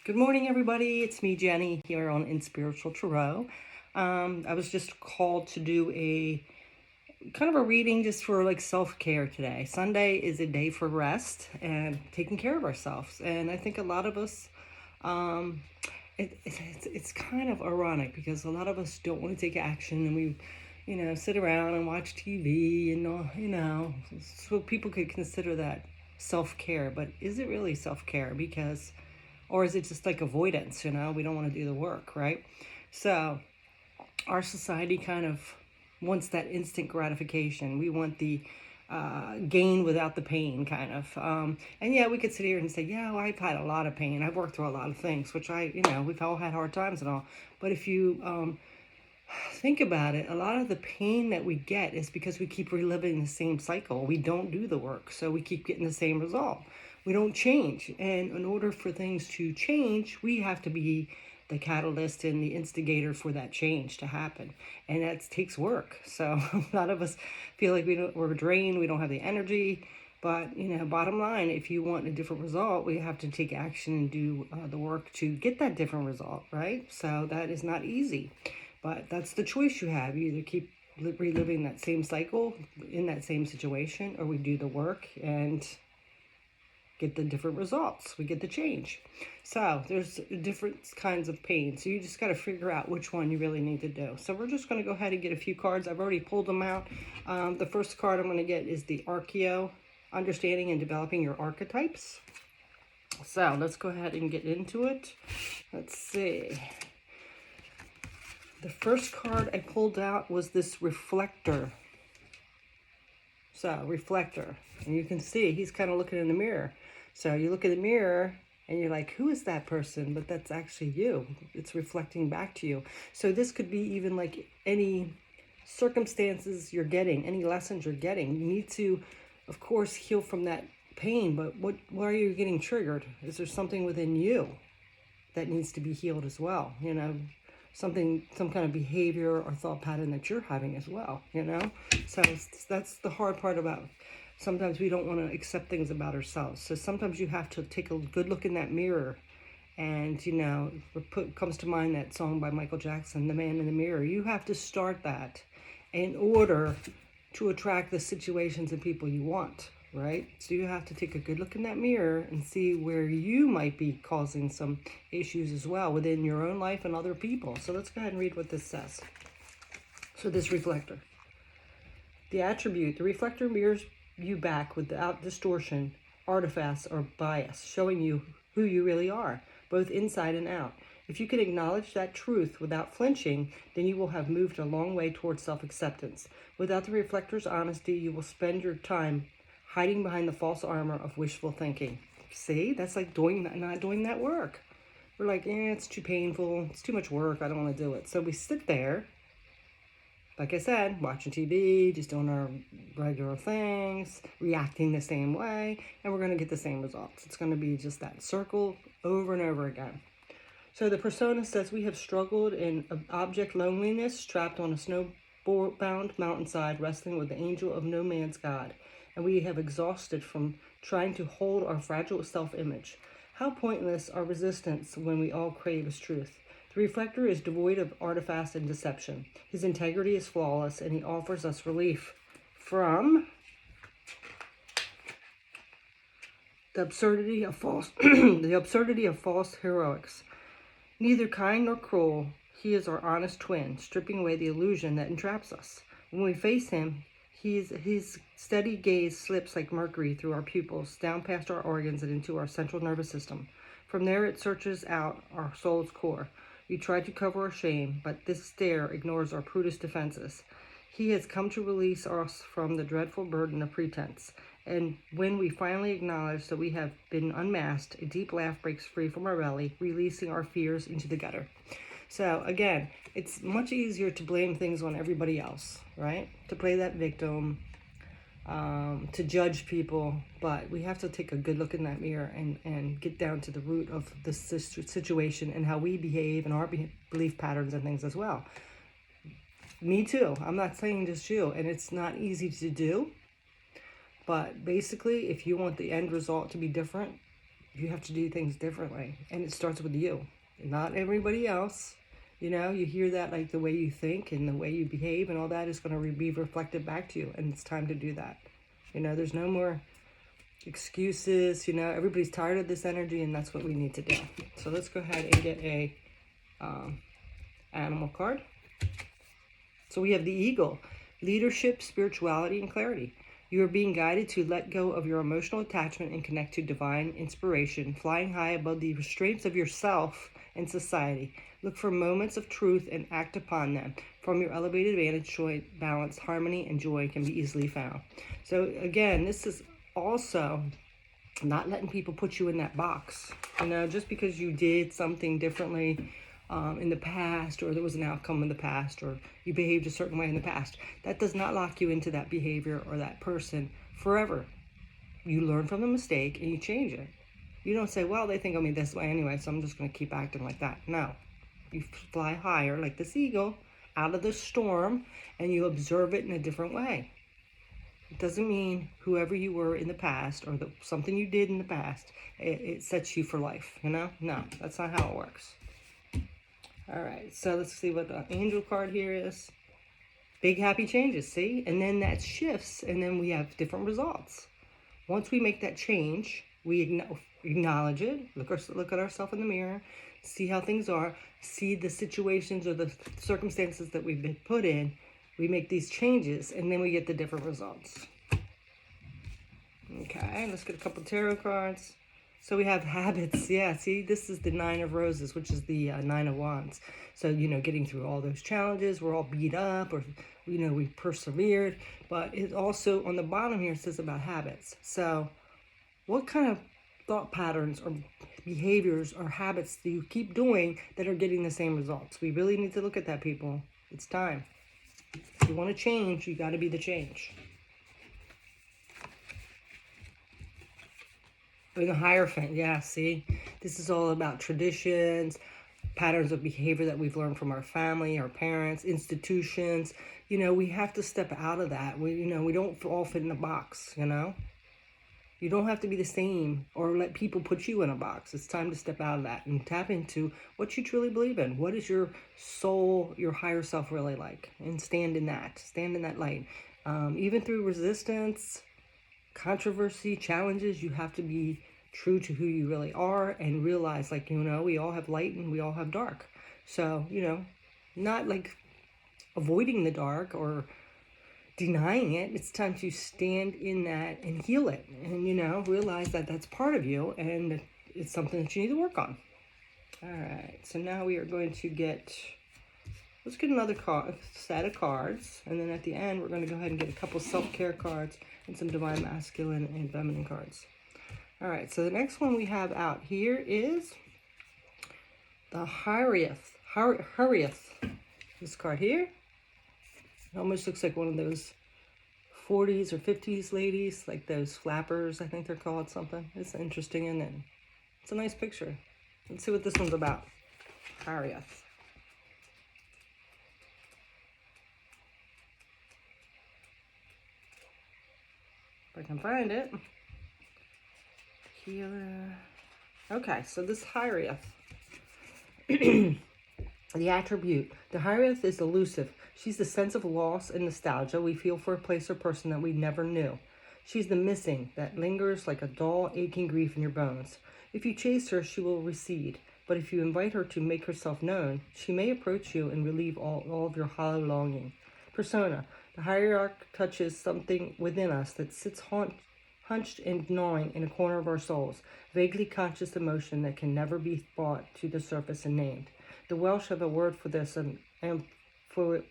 Good morning, everybody. It's me, Jenny, here on In Spiritual Tarot. I was just called to do a kind of a reading just for like self-care today. Sunday is a day for rest and taking care of ourselves. And I think a lot of us, um, it's kind of ironic because a lot of us don't want to take action and we, sit around and watch TV and, so people could consider that self-care. But is it really self-care? Or is it just like avoidance? We don't want to do the work, right? So our society kind of wants that instant gratification. We want the gain without the pain, kind of. And yeah, we could sit here and say, yeah, well, I've had a lot of pain. I've worked through a lot of things, which we've all had hard times and all. But if you think about it, a lot of the pain that we get is because we keep reliving the same cycle. We don't do the work, so we keep getting the same result. We don't change. And in order for things to change, we have to be the catalyst and the instigator for that change to happen. And that takes work. So a lot of us feel like we're drained, we don't have the energy. But, bottom line, if you want a different result, we have to take action and do the work to get that different result, right? So that is not easy. But that's the choice you have. You either keep reliving that same cycle in that same situation, or we do the work and get the different results. We get the change. So there's different kinds of pain. So you just got to figure out which one you really need to do. So we're just going to go ahead and get a few cards. I've already pulled them out. The first card I'm going to get is the Archeo, Understanding and Developing Your Archetypes. So let's go ahead and get into it. Let's see. The first card I pulled out was this Reflector. So, Reflector. And you can see he's kind of looking in the mirror. So you look in the mirror and you're like, who is that person? But that's actually you. It's reflecting back to you. So this could be even like any circumstances you're getting, any lessons you're getting. You need to, of course, heal from that pain. But why are you getting triggered? Is there something within you that needs to be healed as well? Some kind of behavior or thought pattern that you're having as well, So that's the hard part about sometimes we don't want to accept things about ourselves. So sometimes you have to take a good look in that mirror and, comes to mind that song by Michael Jackson, The Man in the Mirror. You have to start that in order to attract the situations and people you want, right? So you have to take a good look in that mirror and see where you might be causing some issues as well within your own life and other people. So let's go ahead and read what this says. So this Reflector. The attribute, the reflector mirrors you back without distortion, artifacts, or bias, showing you who you really are, both inside and out. If you can acknowledge that truth without flinching, then you will have moved a long way towards self-acceptance. Without the reflector's honesty, you will spend your time hiding behind the false armor of wishful thinking. See, that's like not doing that work. We're like, it's too painful, it's too much work, I don't want to do it. So we sit there, like I said, watching TV, just doing our regular things, reacting the same way, and we're going to get the same results. It's going to be just that circle over and over again. So the persona says we have struggled in object loneliness, trapped on a snowbound mountainside, wrestling with the angel of no man's God. And we have exhausted from trying to hold our fragile self-image. How pointless our resistance when we all crave his truth. The reflector is devoid of artifice and deception. His integrity is flawless, and he offers us relief from the absurdity of false heroics. Neither kind nor cruel, he is our honest twin, stripping away the illusion that entraps us. When we face him, his steady gaze slips like mercury through our pupils, down past our organs and into our central nervous system. From there it searches out our soul's core. We try to cover our shame, but this stare ignores our prudish defenses. He has come to release us from the dreadful burden of pretense. And when we finally acknowledge that we have been unmasked, a deep laugh breaks free from our belly, releasing our fears into the gutter. So again, it's much easier to blame things on everybody else, right? To play that victim, to judge people, but we have to take a good look in that mirror and get down to the root of the situation and how we behave and our belief patterns and things as well. Me too. I'm not saying just you, and it's not easy to do, but basically, if you want the end result to be different, You have to do things differently. And it starts with you, not everybody else. You know, you hear that, like the way you think and the way you behave and all that is going to be reflected back to you. And it's time to do that. You know, there's no more excuses. You know, everybody's tired of this energy, and that's what we need to do. So let's go ahead and get a animal card. So we have the eagle, leadership, spirituality, and clarity. You are being guided to let go of your emotional attachment and connect to divine inspiration, flying high above the restraints of yourself and society. Look for moments of truth and act upon them. From your elevated vantage point, balance, harmony, and joy can be easily found. So again, this is also not letting people put you in that box. You know, just because you did something differently in the past, or there was an outcome in the past, or you behaved a certain way in the past, that does not lock you into that behavior or that person forever. You learn from the mistake and you change it. You don't say, well, they think of me this way anyway, so I'm just going to keep acting like that. No. You fly higher like this eagle out of the storm, and you observe it in a different way. It doesn't mean whoever you were in the past, or something you did in the past, it sets you for life, you know? No, that's not how it works. All right, so let's see what the angel card here is. Big happy changes, see? And then that shifts, and then we have different results. Once we make that change, we acknowledge it, look at ourselves in the mirror, see how things are, see the situations or the circumstances that we've been put in. We make these changes, and then we get the different results. Okay, let's get a couple tarot cards. So we have habits. Yeah, see, this is the Nine of Roses, which is the Nine of Wands. So, you know, getting through all those challenges, we're all beat up, or, you know, we persevered. But it also, on the bottom here, says about habits. So what kind of thought patterns or behaviors or habits do you keep doing that are getting the same results? We really need to look at that, people. It's time. If you want to change, you got to be the change. Or the Hierophant, yeah, see? This is all about traditions, patterns of behavior that we've learned from our family, our parents, institutions. You know, we have to step out of that. We don't all fit in a box, you know? You don't have to be the same or let people put you in a box. It's time to step out of that and tap into what you truly believe in. What is your soul, your higher self really like? And stand in that. Stand in that light. Even through resistance, controversy, challenges, you have to be true to who you really are and realize, like, you know, we all have light and we all have dark. So, you know, not like avoiding the dark or denying it. It's time to stand in that and heal it, and, you know, realize that that's part of you and it's something that you need to work on. All right, so now we are going to let's get another set of cards, and then at the end we're going to go ahead and get a couple self-care cards and some divine masculine and feminine cards. All right, so the next one we have out here is the Hierophant. This card here, it almost looks like one of those 40s or 50s ladies, like those flappers, I think they're called something. It's interesting, isn't it? It's a nice picture. Let's see what this one's about. Hierophant. If I can find it. Healer. Okay, so this Hierophant. The attribute. The Hierophant is elusive. She's the sense of loss and nostalgia we feel for a place or person that we never knew. She's the missing that lingers like a dull, aching grief in your bones. If you chase her, she will recede. But if you invite her to make herself known, she may approach you and relieve all of your hollow longing. Persona. The Hierophant touches something within us that sits hunched and gnawing in a corner of our souls, vaguely conscious emotion that can never be brought to the surface and named. The Welsh have a word for this, an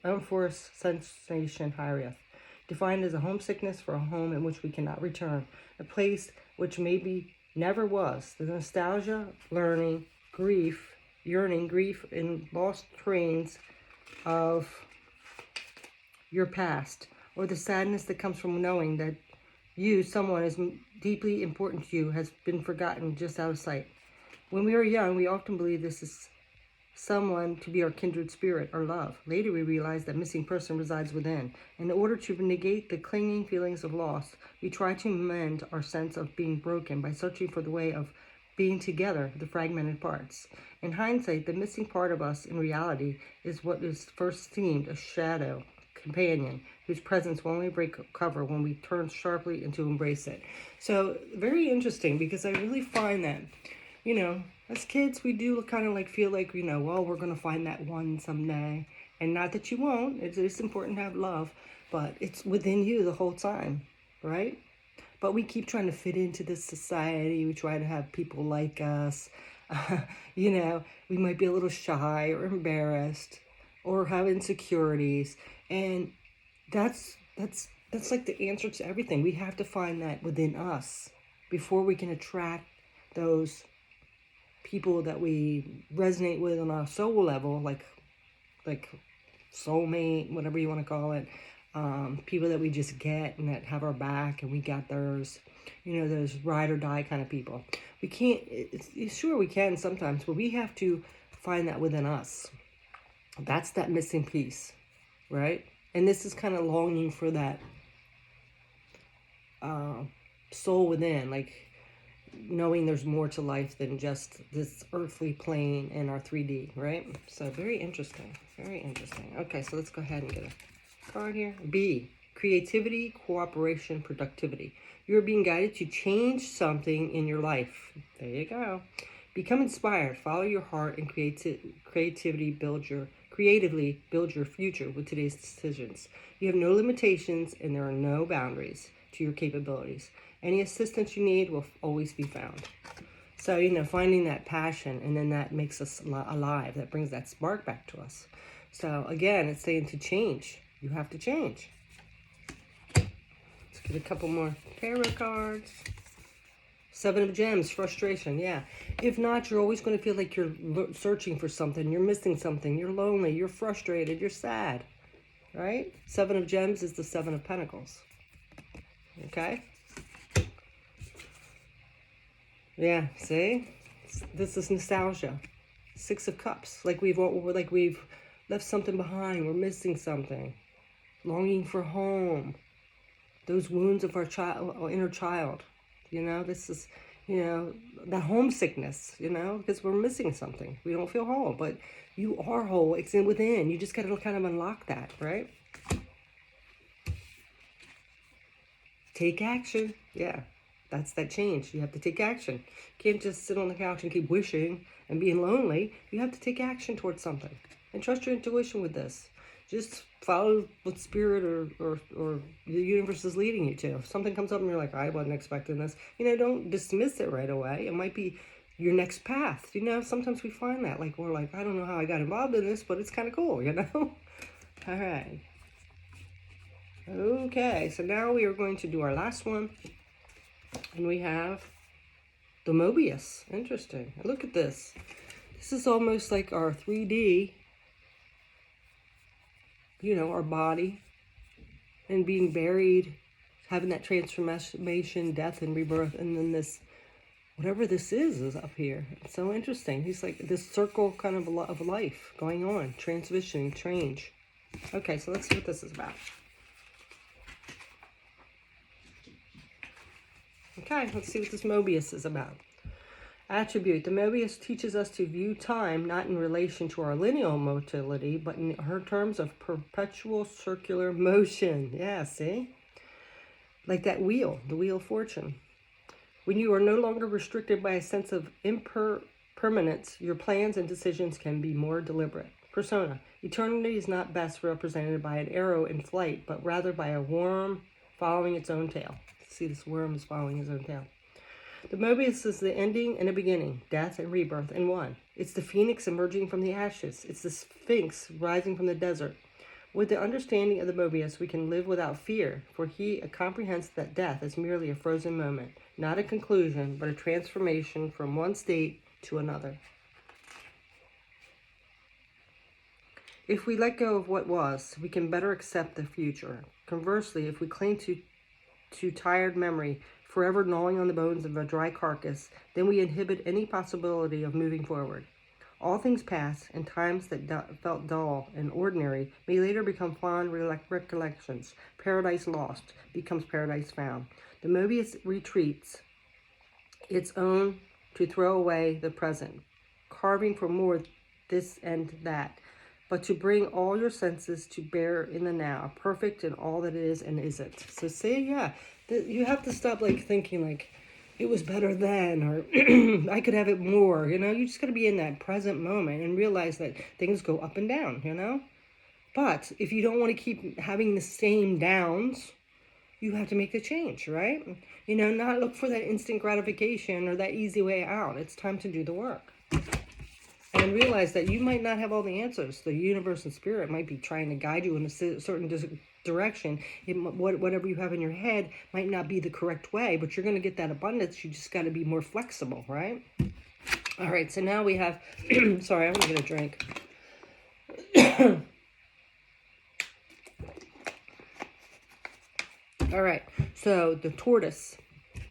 amorphous sensation, Hierophant, defined as a homesickness for a home in which we cannot return, a place which maybe never was. The nostalgia, yearning, grief in lost trains of your past, or the sadness that comes from knowing that someone is deeply important to you, has been forgotten, just out of sight. When we are young, we often believe this is someone to be our kindred spirit or love. Later, we realize that missing person resides within. In order to negate the clinging feelings of loss, we try to mend our sense of being broken by searching for the way of being together, the fragmented parts. In hindsight, the missing part of us in reality is what is first seemed a shadow companion whose presence will only break cover when we turn sharply and to embrace it. So very interesting, because I really find that, as kids, we do kind of like feel like, well, we're going to find that one someday. And not that you won't. It's important to have love, but it's within you the whole time, right? But we keep trying to fit into this society. We try to have people like us. We might be a little shy or embarrassed or have insecurities. And that's like the answer to everything. We have to find that within us before we can attract those people that we resonate with on a soul level, like soulmate, whatever you want to call it. People that we just get and that have our back and we got theirs, those ride or die kind of people. We can't, sure we can sometimes, but we have to find that within us. That's that missing piece, right? And this is kind of longing for that soul within, like knowing there's more to life than just this earthly plane and our 3D, right? So very interesting, very interesting. Okay, so let's go ahead and get a card here. B, creativity, cooperation, productivity. You're being guided to change something in your life. There you go. Become inspired, follow your heart, and creatively build your future with today's decisions. You have no limitations and there are no boundaries to your capabilities. Any assistance you need will always be found. So, finding that passion, and then that makes us alive. That brings that spark back to us. So, again, it's saying to change. You have to change. Let's get a couple more tarot cards. 7 of Gems, frustration, yeah. If not, you're always going to feel like you're searching for something. You're missing something. You're lonely. You're frustrated. You're sad, right? 7 of Gems is the 7 of Pentacles. Okay? Yeah, see? This is nostalgia. 6 of Cups. Like we've left something behind. We're missing something. Longing for home. Those wounds of our inner child. This is, that homesickness, because we're missing something. We don't feel whole, but you are whole. It's within. You just got to kind of unlock that, right? Take action. Yeah, that's that change. You have to take action. You can't just sit on the couch and keep wishing and being lonely. You have to take action towards something. And trust your intuition with this. Just follow what spirit or the universe is leading you to. If something comes up and you're like, I wasn't expecting this, don't dismiss it right away. It might be your next path. Sometimes we find that. Like, we're like, I don't know how I got involved in this, but it's kind of cool, All right. Okay, so now we are going to do our last one. And we have the Mobius. Interesting. Look at this. This is almost like our 3D, our body, and being buried, having that transformation, death and rebirth, and then this, whatever this is up here. It's so interesting. He's like this circle kind of life going on, transition, change. Okay, so let's see what this is about. Okay, let's see what this Mobius is about. Attribute. The Mobius teaches us to view time not in relation to our linear motility, but in her terms of perpetual circular motion. Yeah, see? Like that wheel, the wheel of fortune. When you are no longer restricted by a sense of impermanence, your plans and decisions can be more deliberate. Persona. Eternity is not best represented by an arrow in flight, but rather by a worm following its own tail. See, this worm is following his own tail. The Mobius is the ending and a beginning, death and rebirth in one. It's the phoenix emerging from the ashes. It's the sphinx rising from the desert. With the understanding of the Mobius, we can live without fear, for he comprehends that death is merely a frozen moment, not a conclusion, but a transformation from one state to another. If we let go of what was, we can better accept the future. Conversely, if we cling to tired memory, forever gnawing on the bones of a dry carcass, then we inhibit any possibility of moving forward. All things pass, and times that felt dull and ordinary may later become fond recollections. Paradise lost becomes paradise found. The Mobius retreats its own to throw away the present, carving for more this and that, but to bring all your senses to bear in the now, perfect in all that is and isn't. So say, yeah, you have to stop like thinking like it was better then, or I could have it more, you know. You just got to be in that present moment and realize that things go up and down, you know. But if you don't want to keep having the same downs, you have to make the change, right? You know, not look for that instant gratification or that easy way out. It's time to do the work. And realize that you might not have all the answers. The universe and spirit might be trying to guide you in a certain direction. Whatever you have in your head might not be the correct way, but you're going to get that abundance. You just got to be more flexible, right? All right, so now we have, sorry, I'm going to get a drink. All right, so the tortoise.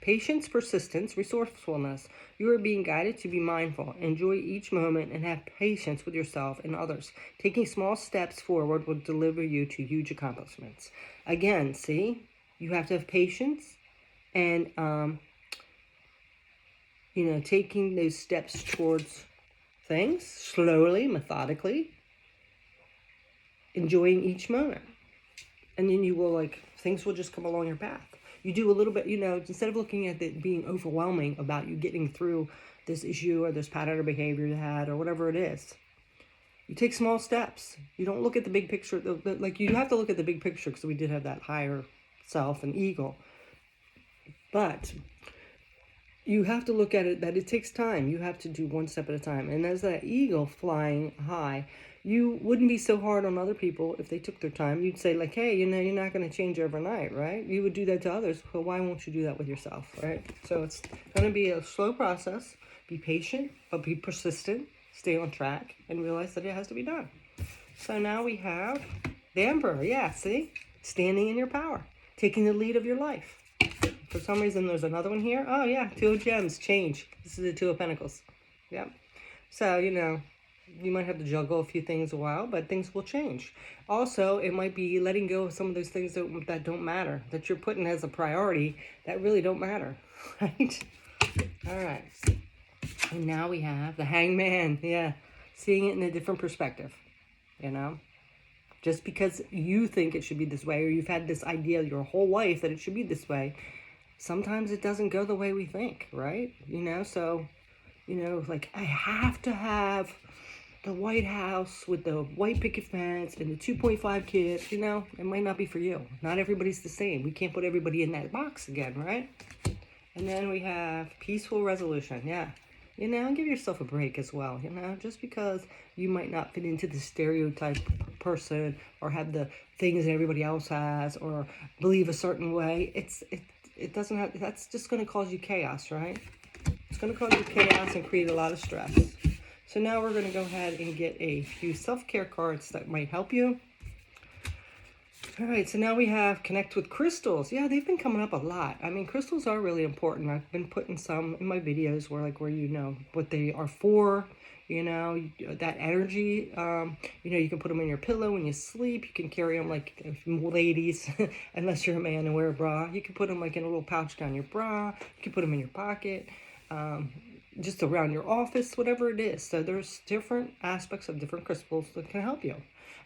Patience, persistence, resourcefulness. You are being guided to be mindful. Enjoy each moment and have patience with yourself and others. Taking small steps forward will deliver you to huge accomplishments. Again, see, you have to have patience and, you know, taking those steps towards things slowly, methodically, enjoying each moment. And then you will, like, things will just come along your path. You do a little bit, you know, instead of looking at it being overwhelming about you getting through this issue or this pattern of behavior you had or whatever it is, you take small steps. You don't look at the big picture. Like, you have to look at the big picture because we did have that higher self and ego. But you have to look at it that it takes time. You have to do one step at a time. And as that eagle flying high, you wouldn't be so hard on other people if they took their time. You'd say like, hey, you know, you're not going to change overnight, right? You would do that to others. Well, why won't you do that with yourself, right? So it's going to be a slow process. Be patient, but be persistent. Stay on track and realize that it has to be done. So now we have the Emperor. Yeah, see? Standing in your power. Taking the lead of your life. For some reason, there's another one here. Oh, yeah, Two of Gems, change. This is the Two of Pentacles. Yep. So, you know, you might have to juggle a few things a while, but things will change. Also, it might be letting go of some of those things that don't matter, that you're putting as a priority that really don't matter, right? All right. And now we have the Hangman. Yeah, seeing it in a different perspective, you know? Just because you think it should be this way, or you've had this idea your whole life that it should be this way, sometimes it doesn't go the way we think, right? You know, so, you know, like, I have to have the White House with the white picket fence and the 2.5 kids, you know, it might not be for you. Not everybody's the same. We can't put everybody in that box again, right? And then we have peaceful resolution. Yeah. You know, give yourself a break as well. You know, just because you might not fit into the stereotype person or have the things that everybody else has or believe a certain way, it doesn't have, that's just going to cause you chaos, right? It's going to cause you chaos and create a lot of stress. So now we're going to go ahead and get a few self-care cards that might help you. All right, so now we have connect with crystals. Yeah, they've been coming up a lot. I mean, crystals are really important. I've been putting some in my videos where you know what they are for. You know, that energy, you know, you can put them in your pillow when you sleep. You can carry them like ladies, unless you're a man and wear a bra. You can put them like in a little pouch down your bra. You can put them in your pocket. Just around your office, whatever it is. So there's different aspects of different crystals that can help you.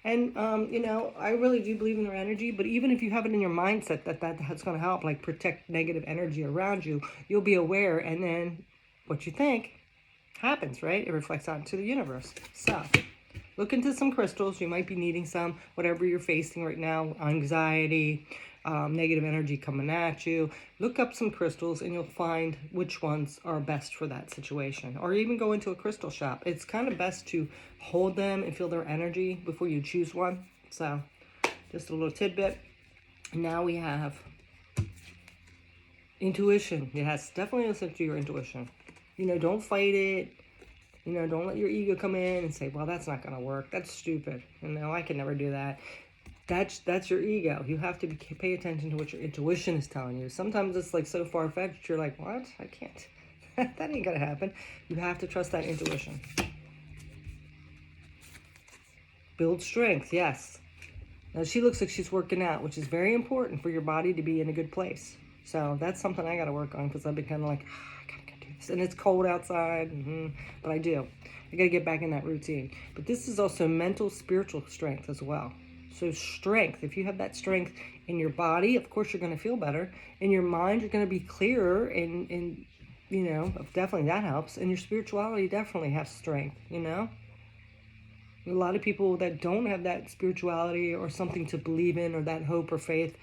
And, you know, I really do believe in their energy, but even if you have it in your mindset that's going to help, like protect negative energy around you, you'll be aware, and then what you think happens, right? It reflects out into the universe. So look into some crystals. You might be needing some, whatever you're facing right now, anxiety, negative energy coming at you. Look up some crystals and you'll find which ones are best for that situation. Or even go into a crystal shop. It's kind of best to hold them and feel their energy before you choose one. So just a little tidbit. Now we have intuition. Yes, definitely listen to your intuition. You know, don't fight it. You know, don't let your ego come in and say, well, that's not going to work. That's stupid. You know, I can never do that. That's your ego. You have to pay attention to what your intuition is telling you. Sometimes it's like so far-fetched, you're like, what? I can't. That ain't gonna happen. You have to trust that intuition. Build strength, yes. Now she looks like she's working out, which is very important for your body to be in a good place. So that's something I gotta work on because I've been kind of like, I gotta do and it's cold outside, but I do. I got to get back in that routine. But this is also mental, spiritual strength as well. So strength, if you have that strength in your body, of course you're going to feel better. In your mind, you're going to be clearer, and definitely that helps. And your spirituality definitely has strength, A lot of people that don't have that spirituality or something to believe in or that hope or faith,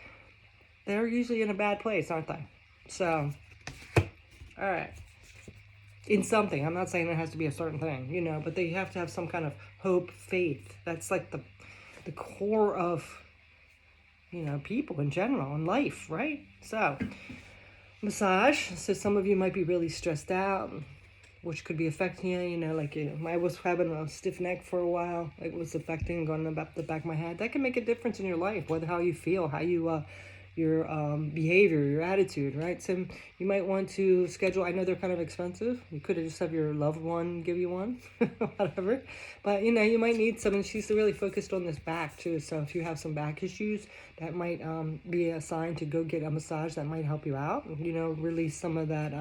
they're usually in a bad place, aren't they? So, all right. In something. I'm not saying it has to be a certain thing, but they have to have some kind of hope, faith. That's like the core of, people in general and life, right? So, massage. So some of you might be really stressed out, which could be affecting you, I was having a stiff neck for a while. It was affecting going up the back of my head. That can make a difference in your life, whether how you feel, how you, your behavior, your attitude, right? So you might want to schedule, I know they're kind of expensive. You could just have your loved one give you one, whatever. But, you might need someone. She's really focused on this back too. So if you have some back issues, that might be a sign to go get a massage. That might help you out, release some of that,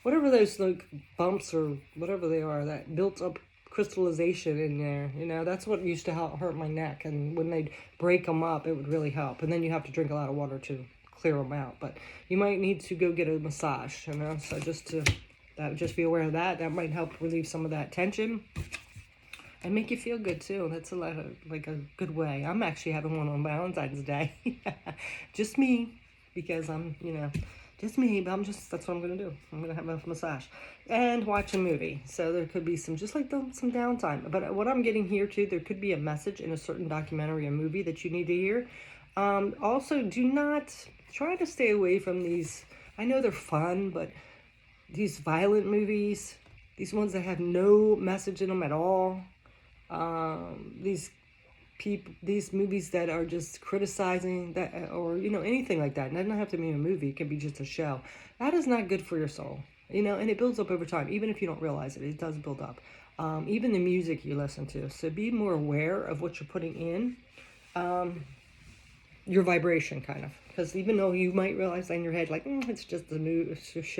whatever those like bumps or whatever they are, that built up crystallization in there, that's what used to hurt my neck. And when they'd break them up, it would really help. And then you have to drink a lot of water to clear them out. But you might need to go get a massage, so just be aware of that. That might help relieve some of that tension and make you feel good too. That's a good way. I'm actually having one on Valentine's Day. Just me, because I'm just me, but that's what I'm going to do. I'm going to have a massage and watch a movie. So there could be some downtime. But what I'm getting here too, there could be a message in a certain documentary, a movie that you need to hear. Also, try to stay away from these. I know they're fun, but these violent movies, these ones that have no message in them at all. These movies that are just criticizing that, or anything like that. And it doesn't have to be a movie. It can be just a show. That is not good for your soul. And it builds up over time. Even if you don't realize it, it does build up. Even the music you listen to. So be more aware of what you're putting in. Your vibration, kind of. Because even though you might realize in your head, like, it's just a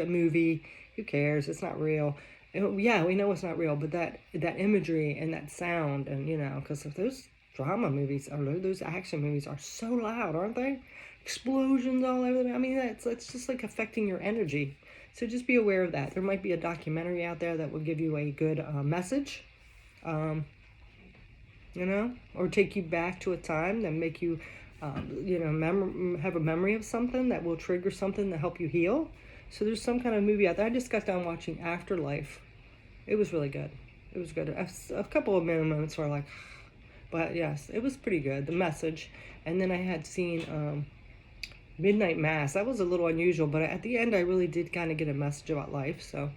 movie. Who cares? It's not real. Yeah, we know it's not real. But that imagery and that sound, and because if those drama movies or those action movies are so loud, aren't they? Explosions all over. I mean, it's just like affecting your energy. So just be aware of that. There might be a documentary out there that will give you a good message, or take you back to a time that make you, have a memory of something that will trigger something to help you heal. So there's some kind of movie out there. I just got done watching Afterlife. It was really good. It was good. A couple of moments were like, but yes, it was pretty good, the message. And then I had seen Midnight Mass. That was a little unusual, but at the end I really did kind of get a message about life. So,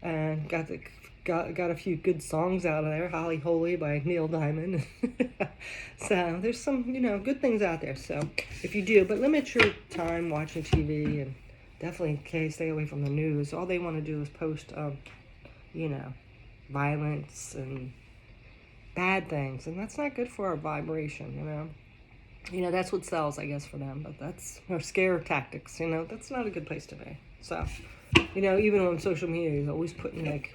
and got a few good songs out of there. Holly Holy by Neil Diamond. So there's some, good things out there. So if you do, but limit your time watching TV, and definitely stay away from the news. All they want to do is post, violence and bad things, and that's not good for our vibration. That's what sells, I guess, for them. But that's scare tactics. That's not a good place to be. So, even on social media, he's always putting like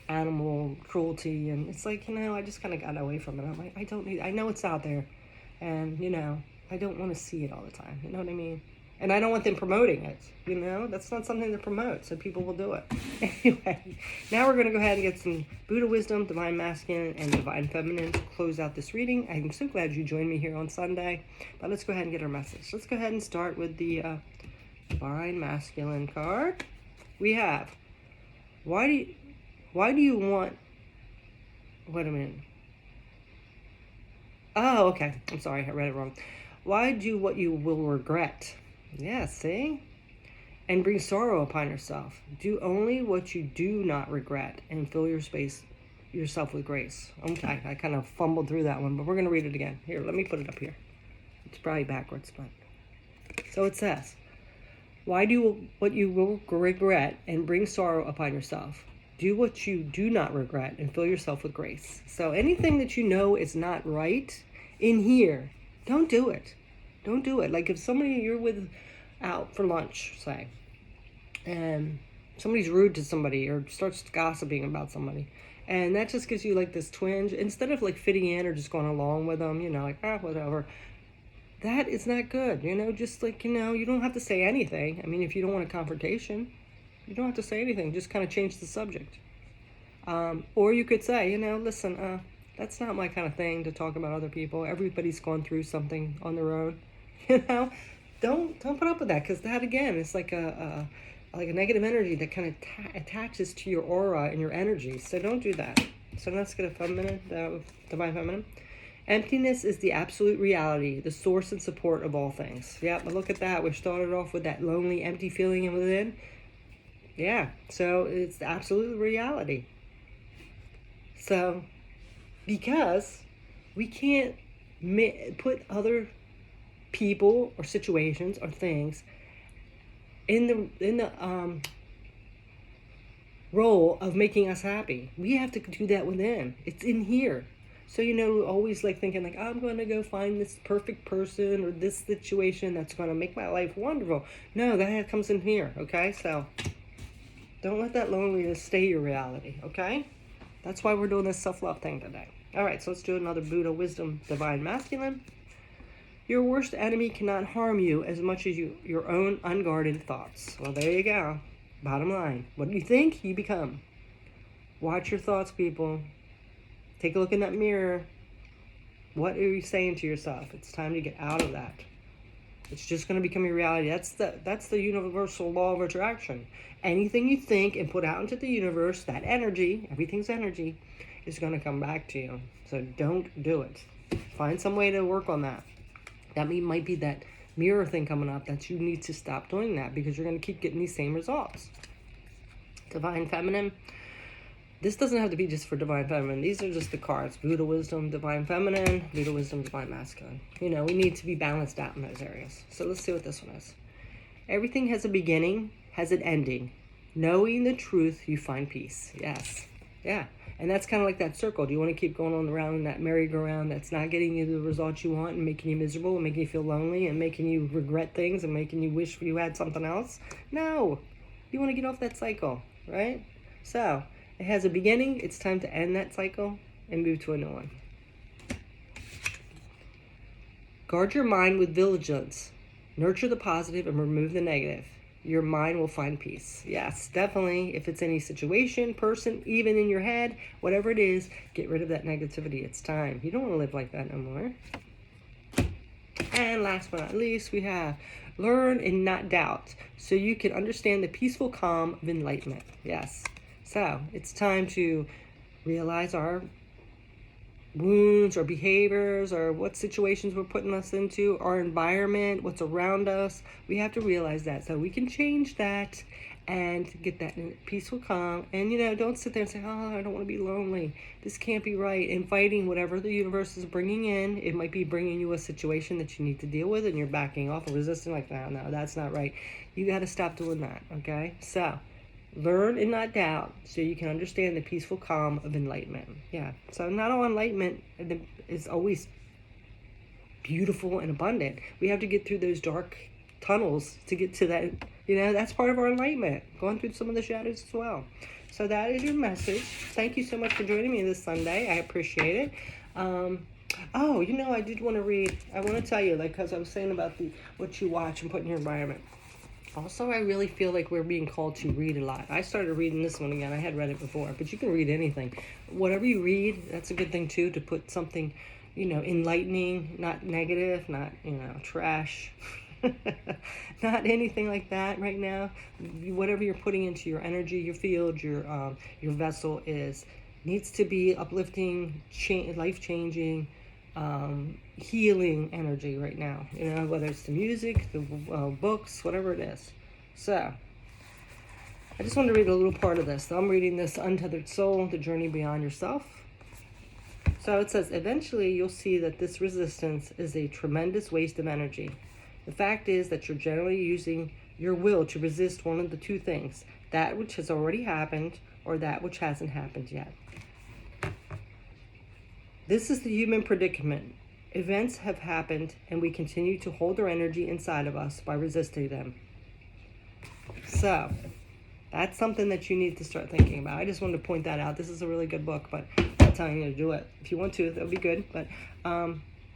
animal cruelty, and it's like, I just kind of got away from it. I'm like, I know it's out there, and I don't want to see it all the time. You know what I mean? And I don't want them promoting it, That's not something to promote, so people will do it. Anyway, now we're going to go ahead and get some Buddha Wisdom, Divine Masculine, and Divine Feminine to close out this reading. I'm so glad you joined me here on Sunday. But let's go ahead and get our message. Let's go ahead and start with the Divine Masculine card. We have, why do you want, wait a minute. Oh, okay. I'm sorry, I read it wrong. Why do what you will regret? Yeah, see? And bring sorrow upon yourself. Do only what you do not regret, and fill yourself with grace. Okay, I kind of fumbled through that one, but we're going to read it again. Here, let me put it up here. It's probably backwards, but... So it says, why do what you will regret, and bring sorrow upon yourself? Do what you do not regret, and fill yourself with grace. So anything that you know is not right in here, don't do it. Don't do it. Like if somebody you're with out for lunch, say, and somebody's rude to somebody or starts gossiping about somebody. And that just gives you like this twinge. Instead of like fitting in or just going along with them, like, whatever. That is not good, just like, you don't have to say anything. I mean, if you don't want a confrontation, you don't have to say anything. Just kind of change the subject. Or you could say, listen, that's not my kind of thing to talk about other people. Everybody's gone through something on their own. Don't put up with that, because that again is like a negative energy that kind of attaches to your aura and your energy. So don't do that. So let's get a feminine, divine feminine. Emptiness is the absolute reality, the source and support of all things. Yeah, but look at that. We started off with that lonely, empty feeling within. Yeah, so it's the absolute reality. So, because we can't put other people or situations or things in the role of making us happy. We have to do that within. It's in here. So, always like thinking like, I'm going to go find this perfect person or this situation that's going to make my life wonderful. No, that comes in here, okay? So, don't let that loneliness stay your reality, okay? That's why we're doing this self-love thing today. All right, so let's do another Buddha Wisdom Divine Masculine. Your worst enemy cannot harm you as much as your own unguarded thoughts. Well, there you go. Bottom line. What do you think? You become. Watch your thoughts, people. Take a look in that mirror. What are you saying to yourself? It's time to get out of that. It's just going to become your reality. That's the universal law of attraction. Anything you think and put out into the universe, that energy, everything's energy, is going to come back to you. So don't do it. Find some way to work on that. That might be that mirror thing coming up that you need to stop doing that, because you're going to keep getting these same results. Divine Feminine. This doesn't have to be just for Divine Feminine. These are just the cards. Buddha Wisdom, Divine Feminine. Buddha Wisdom, Divine Masculine. We need to be balanced out in those areas. So let's see what this one is. Everything has a beginning, has an ending. Knowing the truth, you find peace. Yes. Yeah. And that's kind of like that circle. Do you want to keep going on around in that merry-go-round that's not getting you the results you want and making you miserable and making you feel lonely and making you regret things and making you wish you had something else? No. You want to get off that cycle, right? So, it has a beginning. It's time to end that cycle and move to a new one. Guard your mind with vigilance. Nurture the positive and remove the negative. Your mind will find peace. Yes, definitely. If it's any situation, person, even in your head, whatever it is, get rid of that negativity. It's time. You don't want to live like that no more. And last but not least, we have learn and not doubt, so you can understand the peaceful calm of enlightenment. Yes. So it's time to realize our wounds or behaviors or what situations we're putting us into, our environment, what's around us. We have to realize that so we can change that and get that peaceful calm. And don't sit there and say, oh, I don't want to be lonely, this can't be right. Inviting whatever the universe is bringing in. It might be bringing you a situation that you need to deal with and you're backing off and resisting like, no, that's not right. You got to stop doing that. Okay, so learn and not doubt, so you can understand the peaceful calm of enlightenment. Yeah, so not all enlightenment is always beautiful and abundant. We have to get through those dark tunnels to get to that. That's part of our enlightenment, going through some of the shadows as well. So that is your message. Thank you so much for joining me this Sunday. I appreciate it. I did want to read. I want to tell you, because I was saying about what you watch and put in your environment. Also, I really feel like we're being called to read a lot. I started reading this one again. I had read it before, but you can read anything. Whatever you read, that's a good thing too, to put something, enlightening, not negative, not, trash, not anything like that right now. Whatever you're putting into your energy, your field, your vessel needs to be uplifting, life-changing, healing energy right now, whether it's the music, the books, whatever it is. So I just wanted to read a little part of this. I'm reading this Untethered Soul, The Journey Beyond Yourself. So it says, eventually you'll see that this resistance is a tremendous waste of energy. The fact is that you're generally using your will to resist one of the two things, that which has already happened or that which hasn't happened yet. This is the human predicament. Events have happened, and we continue to hold our energy inside of us by resisting them. So, That's something that you need to start thinking about. I just wanted to point that out. This is a really good book, but I'm not telling you to do it. If you want to, that would be good. But,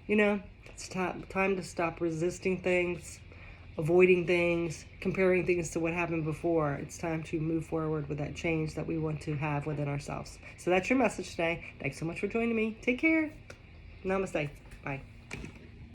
it's time to stop resisting things, avoiding things, comparing things to what happened before. It's time to move forward with that change that we want to have within ourselves. So that's your message today. Thanks so much for joining me. Take care. Namaste. Bye.